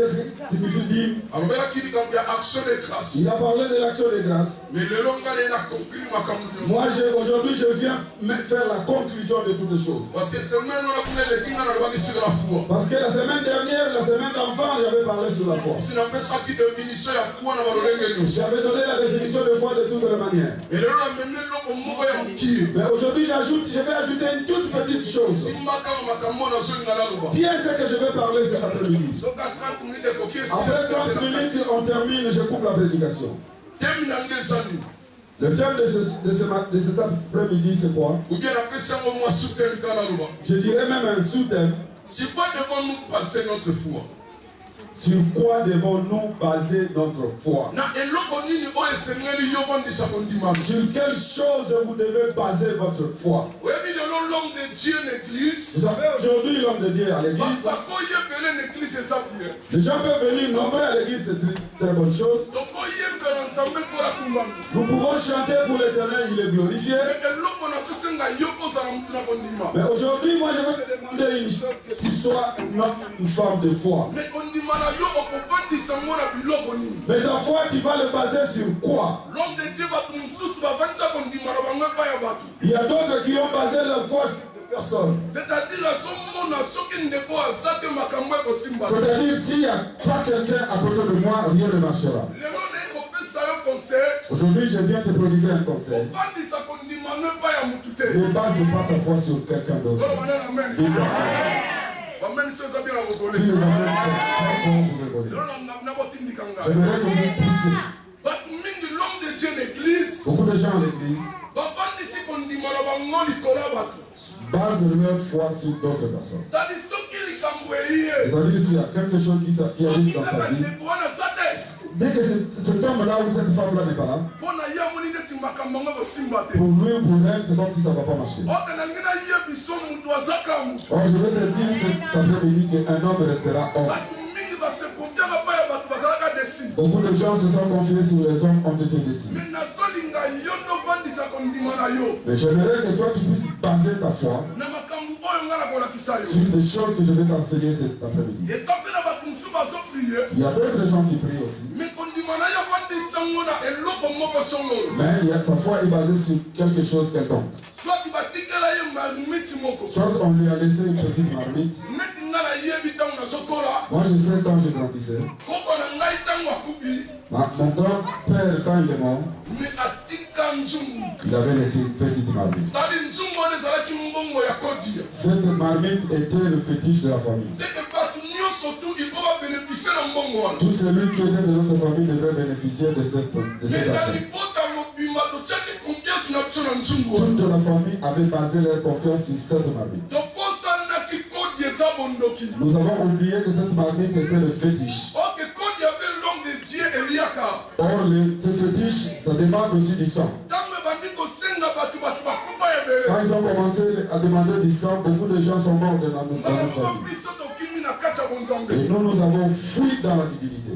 qu'est-ce que signifie dire? Il a parlé de l'action de grâce. Moi, aujourd'hui, je viens faire la conclusion de toutes les choses. Parce que la semaine dernière, la semaine d'enfant, j'avais parlé sur la foi. J'avais donné la définition de foi de toutes les manières. Mais aujourd'hui, je vais ajouter une toute petite chose. Tiens, ce que je vais parler cet après-midi. Après 30 minutes, on termine, je coupe la prédication. Le thème de cet après-midi, c'est quoi? Je dirais même un sous-thème. Sur quoi devons-nous passer notre foi? Sur quoi devons-nous baser notre foi? Sur quelle chose vous devez baser votre foi? Vous savez, aujourd'hui, l'homme de Dieu à l'église. Les gens peuvent venir nombreux à l'église, c'est une très bonne chose. Nous pouvons chanter pour l'Éternel, il est glorifié. Mais aujourd'hui, moi, je veux te demander une chose, que tu sois une femme de foi. Mais ta foi, tu vas le baser sur quoi? Il y a d'autres qui ont basé leur foi sur personne. C'est-à-dire, s'il n'y a pas quelqu'un à côté de moi, rien ne marchera. Aujourd'hui, je viens te prodiguer un conseil. Ne base pas ta foi sur quelqu'un d'autre. Si les amens sont très forts, je vais voler. J'aimerais que vous poussiez. Beaucoup de gens à l'église basent leur foi sur d'autres personnes. C'est-à-dire s'il y a quelque chose qui arrive dans sa vie, dès que cet homme-là ou cette femme-là n'est pas là, pour lui ou pour elle, c'est comme si ça ne va pas marcher. Or, je vais te dire cet après-midi qu'un homme restera homme. Beaucoup de gens se sont confiés sur les hommes ont été décidés. Mais j'aimerais que toi tu puisses baser ta foi sur des choses que je vais t'enseigner cet après-midi. Il y a d'autres gens qui prient aussi. Mais sa foi est basée sur quelque chose quelconque. Soit on lui a laissé une petite marmite. Moi je sais quand je grandissais. Mon grand-père, quand il est mort, il avait laissé une petite marmite. Cette marmite était le fétiche de la famille. Tout celui qui était de notre famille devrait bénéficier de cette affaire. Toute la famille avait basé leur confiance sur cette marmite. Nous avons oublié que cette marmite était le fétiche. Or, ce fétiche, ça demande aussi du sang. Quand ils ont commencé à demander du sang, beaucoup de gens sont morts dans notre famille. Et nous avons fui dans la divinité.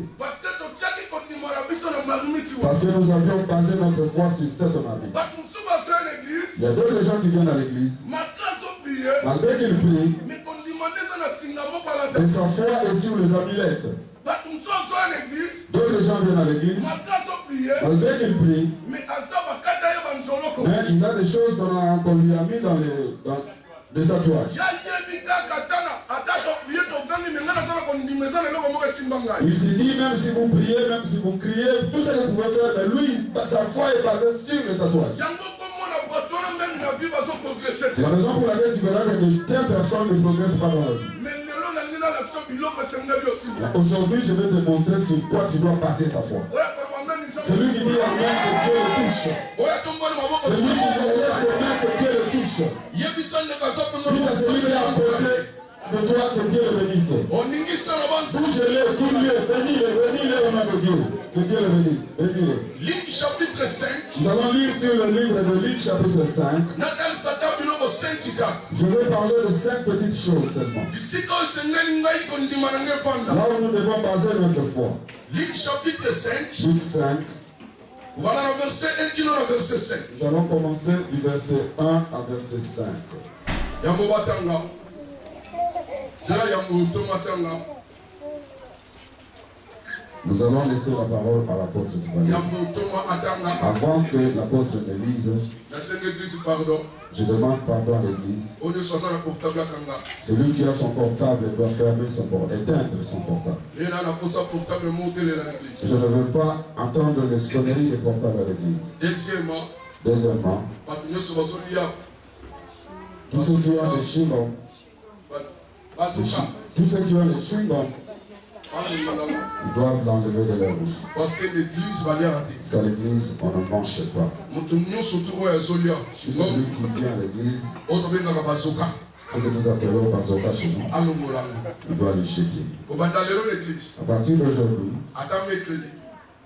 Parce que nous avions basé notre foi sur cette marmite. Il y a d'autres gens qui viennent à l'église. Malgré qu'ils prient, et sa foi est sur les amulettes. D'autres gens viennent à l'église. Malgré qu'ils prient, mais il y a des choses qu'on lui a mis dans les tatouages. Il se dit, même si vous priez, même si vous criez, tout ce que vous pouvez faire, mais lui, sa foi est basée sur les tatouages. C'est la raison pour laquelle tu verras que de telles personnes ne progressent pas dans la vie. Aujourd'hui, je vais te montrer sur quoi tu dois passer ta foi. Celui qui dit Amen, que Dieu le touche. Celui qui dit laisse Amen, que Dieu le touche. Dis à celui qui est à côté de toi, que Dieu le bénisse. Bouge-le, tourne-le, bénis-le au nom de Dieu. Que Dieu le bénisse. Bénis-le. Luc chapitre 5. Nous allons lire sur le livre de Luc chapitre 5. Je vais parler de 5 petites choses seulement. Là où nous devons baser notre foi. Luc chapitre 5. Luc 5. Voilà le verset 1 qui est le verset 5. Nous allons commencer du verset 1 à verset 5. Nous allons laisser la parole à l'apôtre Duvalier. Avant que l'apôtre ne lise, je demande pardon à l'église. Celui qui a son portable doit fermer son portable, éteindre son portable. Je ne veux pas entendre les sonneries des portables à l'église. Deuxièmement, tous ceux qui ont des chewing-gums, tous ceux qui ont des chewing-gums, ils doivent l'enlever de leur bouche. Parce qu'à l'église, on ne mange pas. Celui qui vient à l'église, ce que nous appelons bazooka chez nous, il doit les jeter. À partir d'aujourd'hui,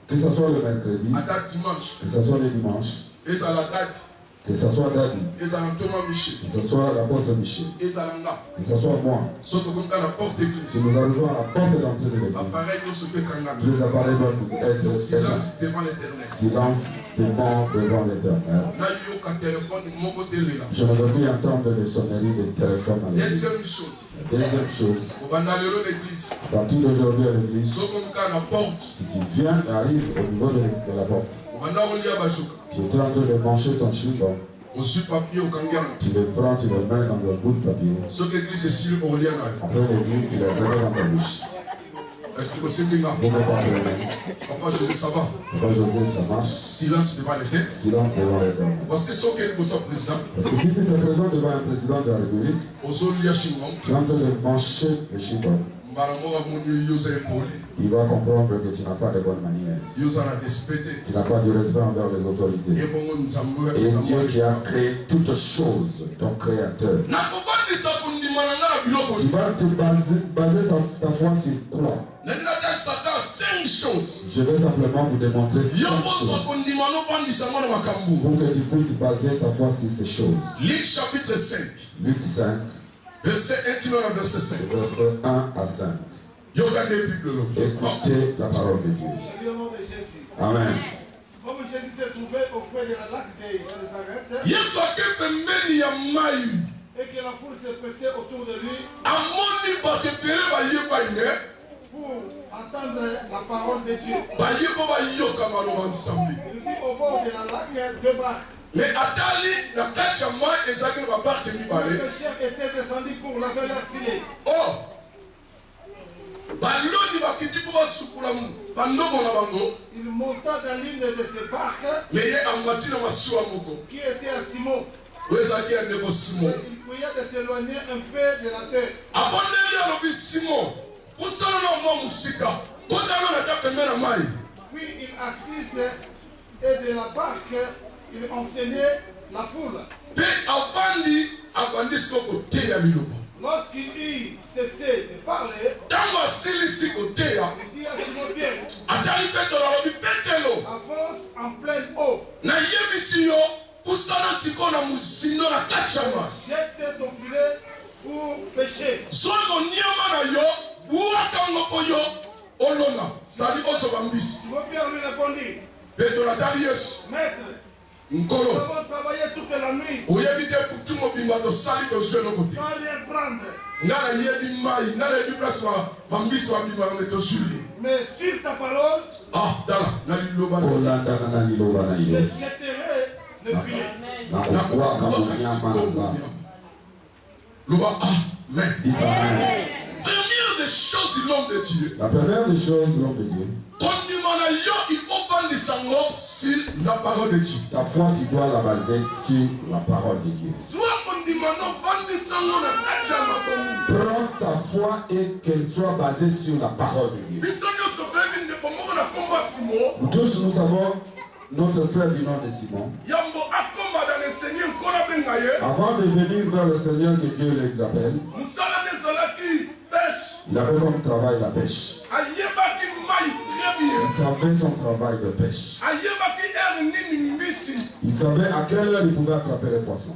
que ce soit le mercredi, que ce soit le dimanche, que ce soit Daddy, que ce soit l'apôtre Michel, que ce soit moi, si nous arrivons à la porte d'entrée de l'église, tous les appareils doivent être silence devant l'Éternel. Je ne veux plus entendre les sonneries des téléphones à l'église. Deuxième chose, à partir d'aujourd'hui à l'église, si tu viens et arrives au niveau de la porte, tu es en train de manger ton chewing-gum. Tu le prends, tu le mets dans un bout de papier. Après l'église, tu le remets dans ta bouche. Vous me comprenez? Papa José, ça va? Papa José, ça marche. Silence devant l'Éternel. Silence devant l'Éternel. Parce que si tu te présentes devant un président de la République, tu es en train de manger le chewing-gum. Il va comprendre que tu n'as pas de bonnes manières. Tu n'as pas de respect envers les autorités. Et Dieu qui a créé toutes choses, ton créateur. Tu vas te baser ta foi sur quoi? Je vais simplement vous démontrer 5 choses pour que tu puisses baser ta foi sur ces choses. Luc chapitre 5. Luc 5. Verset 1 verset 5. Verset 1 à 5. Écoutez la parole de Dieu. Amen. Comme Jésus s'est trouvé auprès de la lac de Nazareth, et que la foule s'est pressée autour de lui pour entendre la parole de Dieu. Il vit au bord de la lac 2 barques. Mais Atali, la Kachama et Zagin va pas tenir par le chef était descendu pour laver leur filet. Oh! Il monta dans l'une de ces barques qui était à Simon. Il pria de s'éloigner un peu de la terre. Puis il assis et de la barque il enseignait la foule. Lorsqu'il eut cessé de parler, il dit à Simon Pierre, avance en pleine eau. Jette ton filet pour pêcher. Simon Pierre lui répondit, Maître, nous avons travaillé toute la nuit sans rien prendre. Mais sur ta parole, je jetterai le filet. Première des choses, l'homme de Dieu. La première des choses, l'homme de Dieu. Sur la parole de Dieu. Ta foi, tu dois la baser sur la parole de Dieu. Prends ta foi et qu'elle soit basée sur la parole de Dieu. Nous tous, nous avons notre frère du nom de Simon. Avant de venir vers le Seigneur que Dieu l'appelle, il avait comme travail la pêche. Il savait son travail de pêche. Il savait à quelle heure il pouvait attraper les poissons.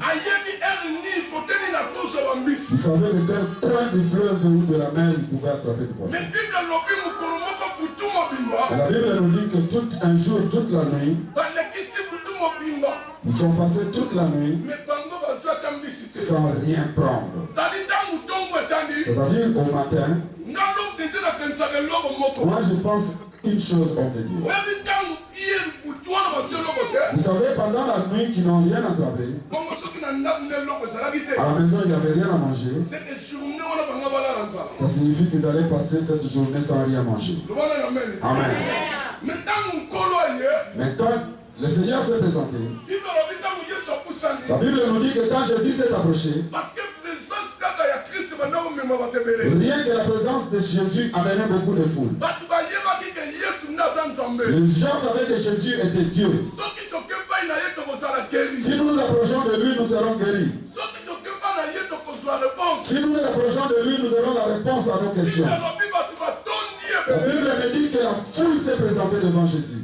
Il savait de quel coin du fleuve ou de la mer il pouvait attraper des poissons. Et la Bible nous dit que tout un jour, toute la nuit, ils sont passés toute la nuit sans rien prendre. C'est-à-dire au matin, moi je pense une chose hors de Dieu. Vous savez, pendant la nuit, qui n'ont rien attrapé, à la maison, il n'y avait rien à manger. Ça signifie qu'ils allaient passer cette journée sans rien manger. Amen. Mais quand le Seigneur s'est présenté, la Bible nous dit que quand Jésus s'est approché, rien que la présence de Jésus amenait beaucoup de foule. Les gens savaient que Jésus était Dieu. Si nous nous approchons de lui, nous serons guéris. Si nous nous approchons de lui, nous aurons la réponse à nos questions. La Bible me dit que la foule s'est présentée devant Jésus.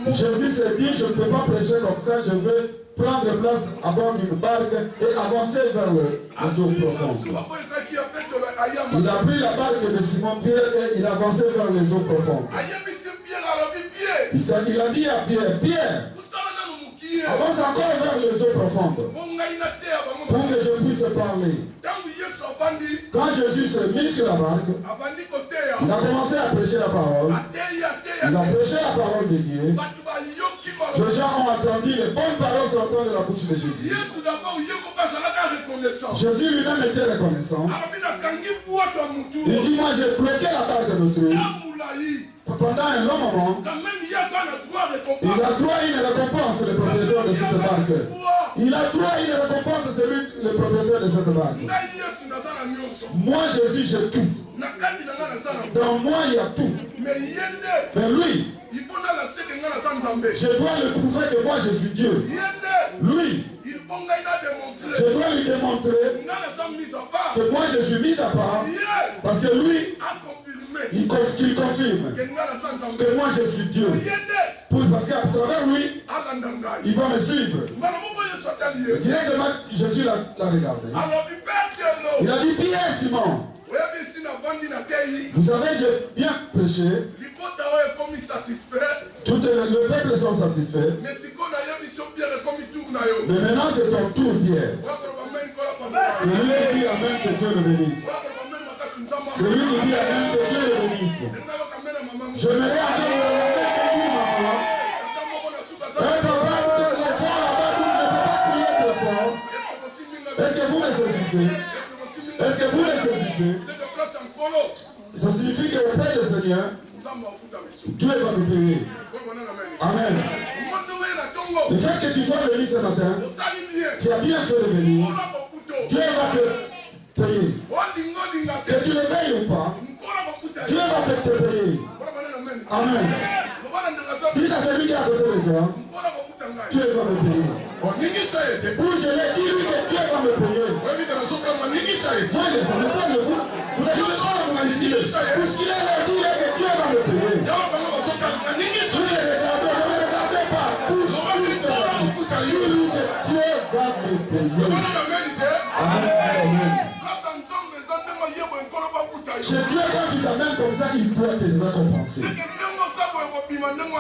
Jésus s'est dit, je ne peux pas prêcher comme ça, je vais prendre place à bord d'une barque et avancer vers les eaux profondes. Il a pris la barque de Simon-Pierre et il avançait vers les eaux profondes. Il a dit à Pierre, Pierre, avance encore vers les eaux profondes pour que je puisse parler. Quand Jésus s'est mis sur la barque, il a commencé à prêcher la parole. Il a prêché la parole de Dieu. Les gens ont entendu les bonnes paroles sortant de la bouche de Jésus. Jésus lui-même était reconnaissant. Il dit, moi j'ai bloqué la barque de truc. Pendant un long moment, il a droit à une récompense, le propriétaire de cette barque. Il a droit à une récompense, celui, le propriétaire de cette barque. Moi, Jésus, j'ai tout. Dans moi, il y a tout. Mais lui, je dois le prouver que moi, je suis Dieu. Lui, je dois lui démontrer que moi, je suis mis à part. Parce que lui, qu'il confirme que moi je suis Dieu. Parce qu'à travers lui, il va me suivre. Directement, Jésus l'a regardé. Il a dit, Pierre, Simon, vous savez, j'ai bien prêché. Tout le peuple sont satisfaits. Mais maintenant, c'est ton tour, Pierre. C'est lui qui dit Amen, que Dieu le bénisse. C'est lui qui dit Amen, que Dieu le bénisse. J'aimerais avoir le maman. Un papa, l'enfant là-bas, ne peut pas crier très fort. Est-ce que vous me saisissez? Est-ce que vous me saisissez? Ça signifie que auprès du Seigneur, Dieu va me payer. Amen. Le fait que tu sois venu ce matin, tu as bien fait de venir. Dieu va te payer. Que tu le veuilles ou pas, Dieu va te payer. Amen. Dis à celui qui est à côté de toi, Dieu va me payer. Où je l'ai dit, lui, que Dieu va me payer. Moi, je ne savais pas de vous. Vous l'avez dit, puisqu'il a dit que Dieu va me payer. Vous ne regardez pas. Dieu va me payer. Amen. Chez Dieu, quand tu t'amènes comme ça, il doit te récompenser.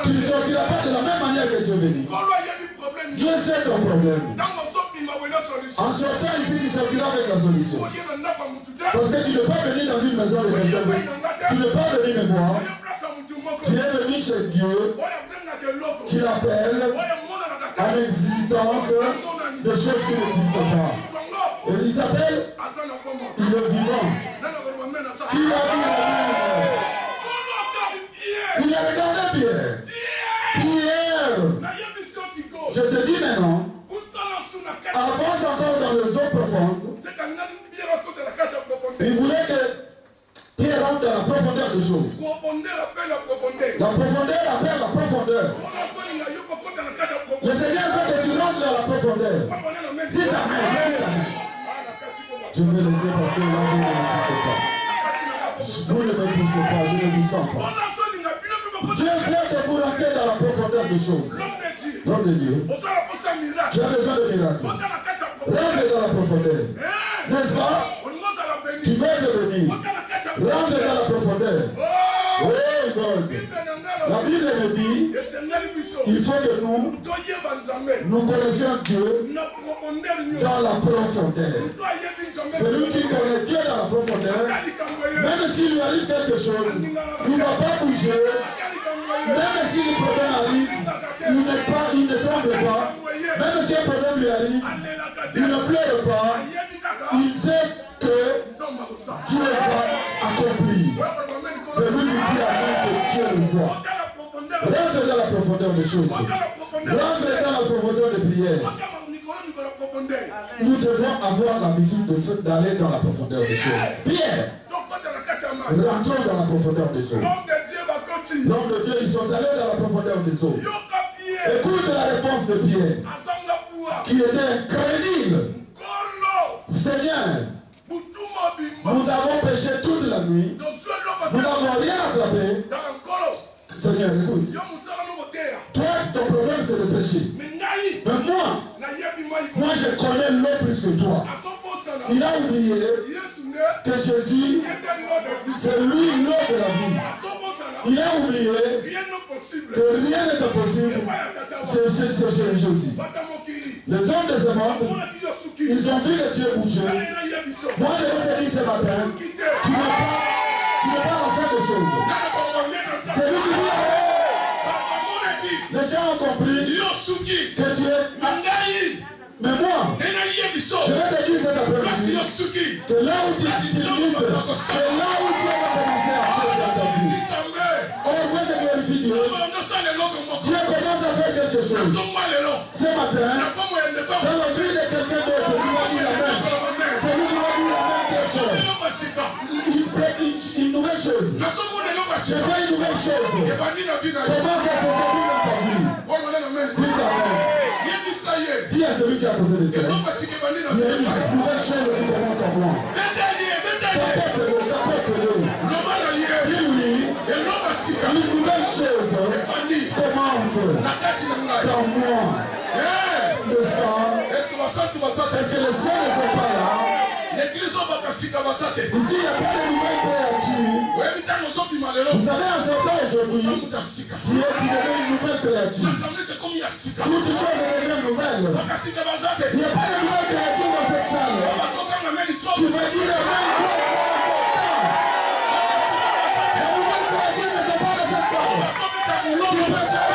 Tu ne sortiras pas de la même manière que Dieu bénit. Dieu sait ton problème. En sortant ici, tu sortiras avec la solution. Parce que tu ne peux pas venir dans une maison de quelqu'un. Tu ne peux pas venir me voir. Tu es venu chez Dieu qui l'appelle à l'existence de choses qui n'existent pas. Et il s'appelle, il est vivant. Qui l'a dit? Il a regardé Pierre. Pierre, je te dis maintenant, avance encore dans les eaux profondes. Il voulait que Pierre rentre dans la profondeur des choses. La profondeur appelle la profondeur. Le Seigneur veut que tu rentres dans la profondeur. Dis Amen. Je vais laisser parce que là, vous ne me poussez pas. Vous ne me poussez pas, je ne vous sens pas. Dieu veut que vous rentrez dans la profondeur des choses. L'homme de Dieu, tu as besoin de miracles. Rentre dans la profondeur. N'est-ce pas? Tu veux devenir. Rentre dans la profondeur. Oh God. La Bible me dit, il faut que nous connaissions Dieu dans la profondeur. Celui qui connaît Dieu dans la profondeur, même s'il lui arrive quelque chose, il ne va pas bouger. Même si le problème arrive, il ne tremble pas. Même si un problème lui arrive, il ne pleure pas. Il sait que Dieu va accomplir. De lui qui dit Amen que Dieu le voit. Rentre dans la profondeur des choses. Rentre dans la profondeur des prières. Nous devons avoir l'habitude d'aller dans la profondeur des choses. Pierre, rentrons dans la profondeur des eaux. L'homme de Dieu, ils sont allés dans la profondeur des eaux. Écoute la réponse de Pierre, qui était incrédible. Seigneur, nous avons péché toute la nuit. Nous n'avons rien attrapé. Seigneur, écoute. Toi, ton problème, c'est le péché. Mais moi, je connais l'eau plus que toi. Il a oublié que Jésus, c'est lui l'eau de la vie. Il a oublié que rien n'est impossible. C'est Jésus. Les hommes de ce monde, ils ont vu que Dieu bouger. Moi, je vais te dire ce matin, tu n'es pas en fait de choses. C'est lui qui dit, les gens ont compris que tu es. Mais moi, je vais te dire cet après-midi que là où tu limites, c'est là où Dieu va commencer à faire dans ta vie. Oh, moi je glorifie Dieu. Dieu commence à faire quelque chose. Ce matin, dans la vie de quelqu'un d'autre, tu vas dire Amen. C'est lui qui va dire Amen très fort. Il fait une nouvelle chose. Je fais une nouvelle chose. Commence à se faire dans ta vie. Dis Amen. Dis à celui qui est à côté de toi. Il y a une nouvelle chose qui commence à voir. Tapette-le. Dis-lui, une nouvelle chose commence dans moi. N'est-ce pas? Est-ce que les saints ne sont pas là? Ici, il n'y a pas de nouvelle créature. Vous savez, en sortant aujourd'hui, tu es devenu une nouvelle créature. Toutes choses deviennent nouvelles. Il n'y a pas de nouvelle créature dans cette salle. Tu vas dire Amen. Les nouvelles créatures ne sont pas dans cette salle.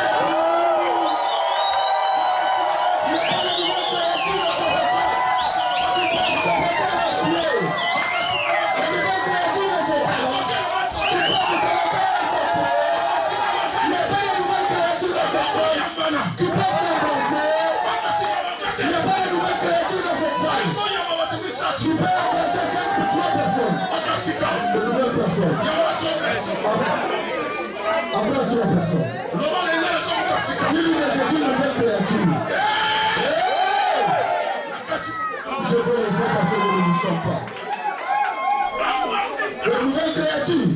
Tu peux Abrace 3 personnes. Dis-lui que je suis une nouvelle créature. Je peux laisser passer où nous ne sommes pas. Une nouvelle créature.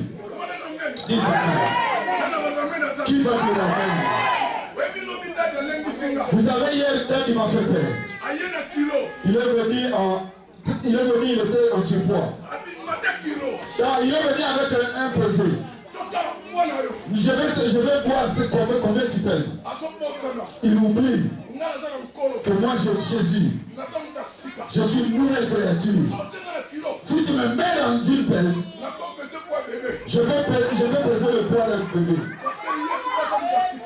Dis Amen. Qui va dire Amen? Vous savez, hier, il m'a fait peur. Il était en surpoids. Il est venu avec un pesé. Je vais voir combien tu pèses. Il oublie que moi j'ai Jésus. Je suis une nouvelle créature. Si tu me mets dans une pèse, je vais peser le poids d'un bébé.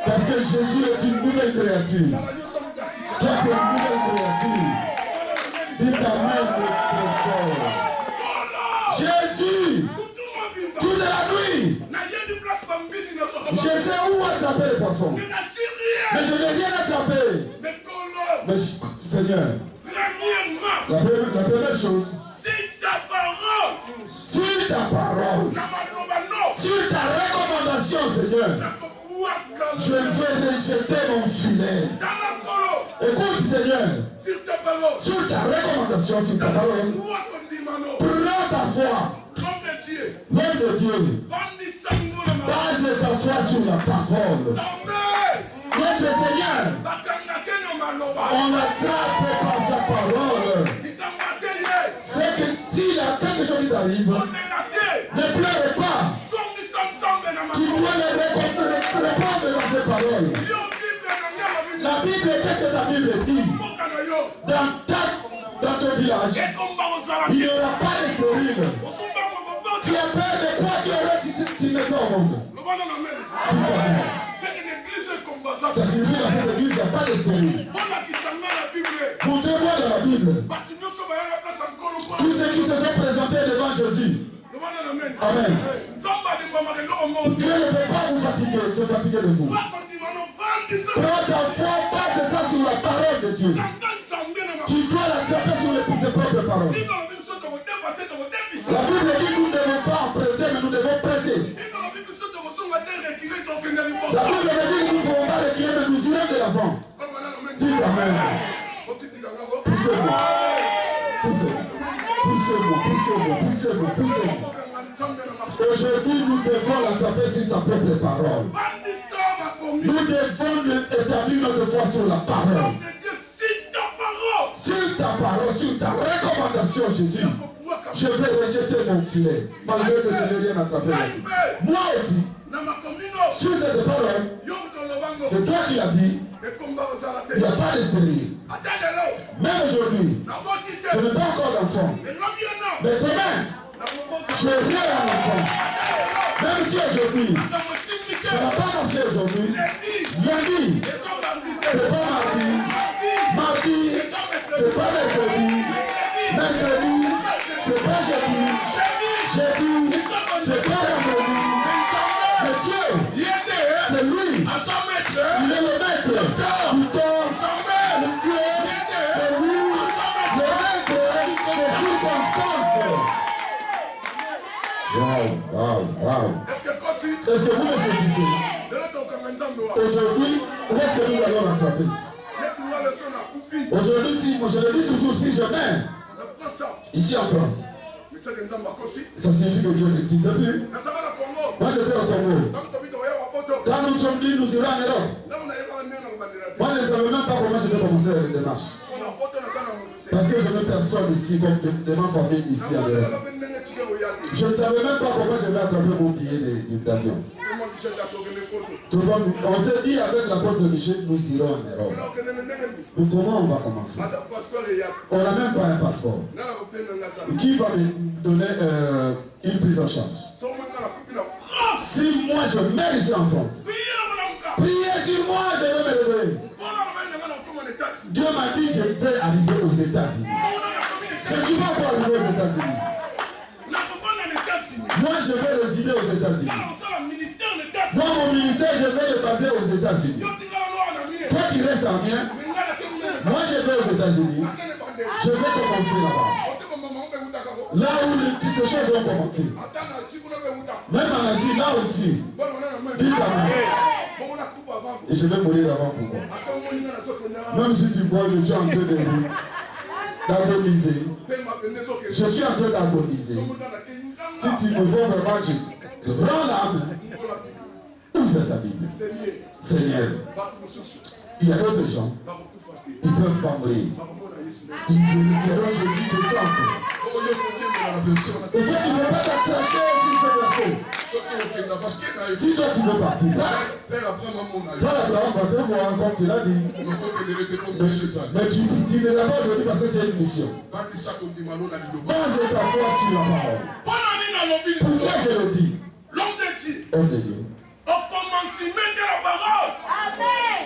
Parce que Jésus est une nouvelle créature. Toi tu es une nouvelle créature. Dis Amen très fort. Jésus, toute la nuit, je sais où attraper les poissons. Mais je n'ai rien attrapé. Mais Seigneur, la première chose, sur ta parole, sur ta recommandation, Seigneur, je vais rejeter mon filet. Écoute, Seigneur, sur ta recommandation, sur ta parole, prends ta foi. L'homme de Dieu, base ta foi sur la parole. Notre Seigneur, on l'attrape par sa parole. C'est que s'il y a quelque chose qui t'arrive, ne pleure pas. Tu dois le répondre. Bible, qu'est-ce que ta Bible dit? Dans ton village, il n'y aura pas de stérile. Tu as peur de quoi tu aurais dit tu n'es pas au monde? Ça signifie dans cette église, il n'y a pas de stérile. Pour te voir dans la Bible, tous ceux qui se sont présentés devant Jésus, amen. Dieu ne peut pas vous fatiguer, se fatiguer de vous. Prends ta foi, passe ça sur la parole de Dieu. Tu dois l'attraper sur tes propres paroles. La Bible dit que nous ne devons pas prêter, mais nous devons prêter. La Bible dit que nous ne pouvons pas reculer, mais nous irons de l'avant. Dites amen. Poussez-moi. Poussez-moi. Aujourd'hui, nous devons l'attraper sur sa propre parole. Nous devons établir notre foi sur la parole. Sur ta parole, sur ta recommandation, Jésus, je vais rejeter mon filet, malgré que je n'ai rien attrapé. Moi aussi, sur cette parole, c'est toi qui l'as dit, il n'y a pas de stérile. Même aujourd'hui, je n'ai pas encore d'enfant. Mais demain, je vais un enfant. Même si aujourd'hui, ça n'a pas marché aujourd'hui, lundi, c'est pas mardi, mardi, c'est pas mercredi, mercredi, c'est pas jeudi, jeudi, c'est pas vendredi. Mais Dieu, c'est lui, il est le maître du temps, le Dieu, c'est lui, le maître des circonstances. Wow. Est-ce que vous me saisissez? Aujourd'hui, où est-ce que nous allons l'attraper? Aujourd'hui, si, moi je le dis toujours, si je mets ici en France, ça signifie que Dieu n'existe plus. Moi j'étais au Congo. Quand nous sommes dit, nous irons en Europe. Moi je ne savais même pas comment je vais commencer la démarche. Parce que je n'ai personne ici, comme de ma famille ici en Europe. Je ne savais même pas comment je vais attraper mon billet d'avion. Tout le monde, on s'est dit avec l'apôtre Michel, nous irons en Europe. Mais comment on va commencer? On n'a même pas un passeport. Qui va me donner une prise en charge? Si moi je mets ici en France, priez sur moi, je vais me lever. Dieu m'a dit je vais arriver aux États-Unis. Je ne suis pas encore arrivé aux États-Unis. Moi je vais résider aux États-Unis. Moi mon ministère je vais le baser aux États-Unis. Toi tu restes en mien. Moi je vais aux États-Unis. Je vais commencer là-bas. Là où les choses ont commencé. Même en Asie, là aussi. Dites amen. Et je vais mourir avant pourquoi. Même si tu vois, je suis en train d'agoniser. Je suis en train d'agoniser. Si tu me vois vraiment, je rends l'âme. Ouvre ta Bible. Seigneur, il y a d'autres gens. Ils ne peuvent pas mourir. Ils verront Jésus descendre. Et toi, tu ne veux pas t'attacher sur ce verset. Si toi, tu veux partir, toi, Abraham va te voir comme tu l'as dit. Mais tu ne l'as pas aujourd'hui parce que tu as une mission. Base ta foi sur la parole. Pourquoi je le dis? L'homme de Dieu. Homme de Dieu. Au commencement de la parole. Amen.